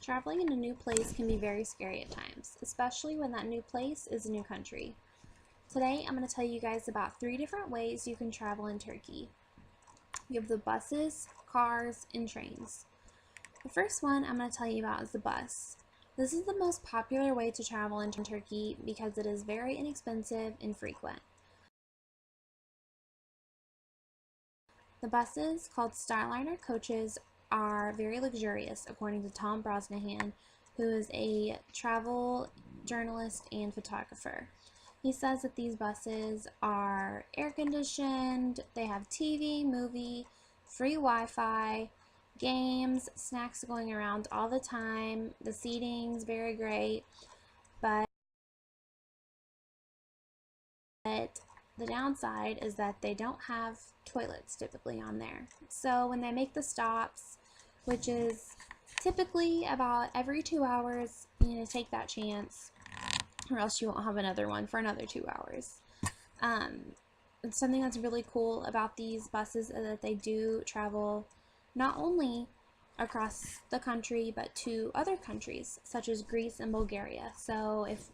Traveling in a new place can be very scary at times, especially when that new place is a new country. Today I'm going to tell you guys about 3 different ways you can travel in Turkey. You have the buses, cars, and trains. The first one I'm going to tell you about is the bus. This is the most popular way to travel in Turkey because it is very inexpensive and frequent. The buses, called Starliner coaches, are very luxurious, according to Tom Brosnahan, who is a travel journalist and photographer. He says that these buses are air-conditioned, they have TV, movie, free Wi-Fi, games, snacks going around all the time, the seating's very great, but the downside is that they don't have toilets typically on there. So when they make the stops, which is typically about every 2 hours, you need to take that chance or else you won't have another one for another 2 hours. Something that's really cool about these buses is that they do travel not only across the country but to other countries such as Greece and Bulgaria. So if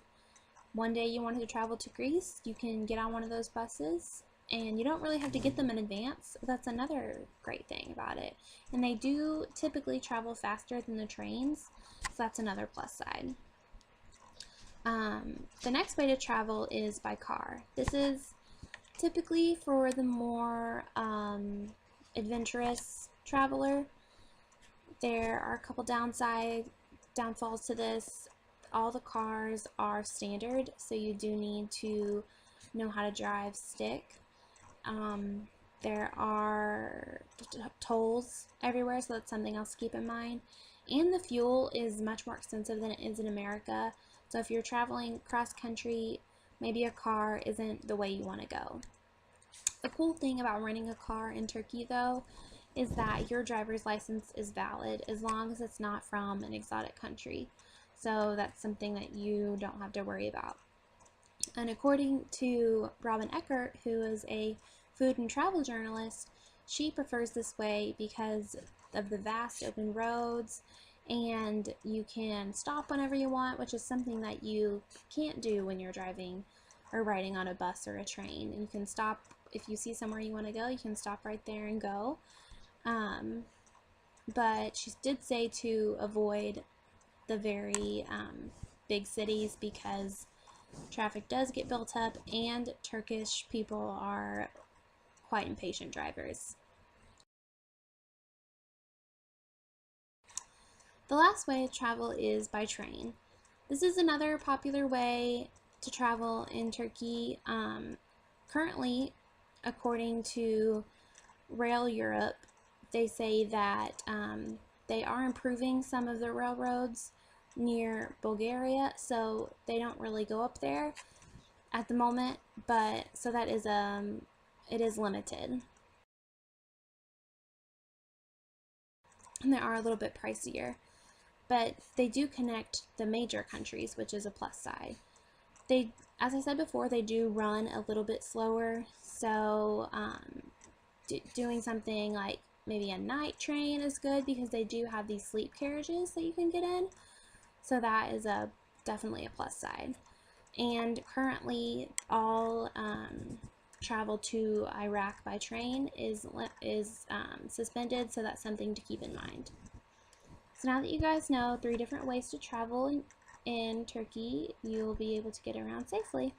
one day you wanted to travel to Greece, you can get on one of those buses and you don't really have to get them in advance. That's another great thing about it. And they do typically travel faster than the trains, so that's another plus side. The next way to travel is by car. This is typically for the more adventurous traveler. There are a couple downfalls to this. All the cars are standard, so you do need to know how to drive stick. There are tolls everywhere, so that's something else to keep in mind. And the fuel is much more expensive than it is in America. So if you're traveling cross country, maybe a car isn't the way you want to go. The cool thing about renting a car in Turkey, though, is that your driver's license is valid as long as it's not from an exotic country. So that's something that you don't have to worry about. And according to Robin Eckert, who is a food and travel journalist, she prefers this way because of the vast open roads, and you can stop whenever you want, which is something that you can't do when you're driving or riding on a bus or a train. And you can stop if you see somewhere you want to go, you can stop right there and go. But she did say to avoid the very big cities because traffic does get built up and Turkish people are quite impatient drivers. The last way to travel is by train. This is another popular way to travel in Turkey. Currently, according to Rail Europe, they say that they are improving some of the railroads near Bulgaria, so they don't really go up there at the moment, but so that is it is limited. And they are a little bit pricier, but they do connect the major countries, which is a plus side. They, as I said before, they do run a little bit slower, so doing something like maybe a night train is good because they do have these sleep carriages that you can get in. So that is definitely a plus side. And currently all travel to Iraq by train is suspended, so that's something to keep in mind. So now that you guys know 3 different ways to travel in Turkey, you'll be able to get around safely.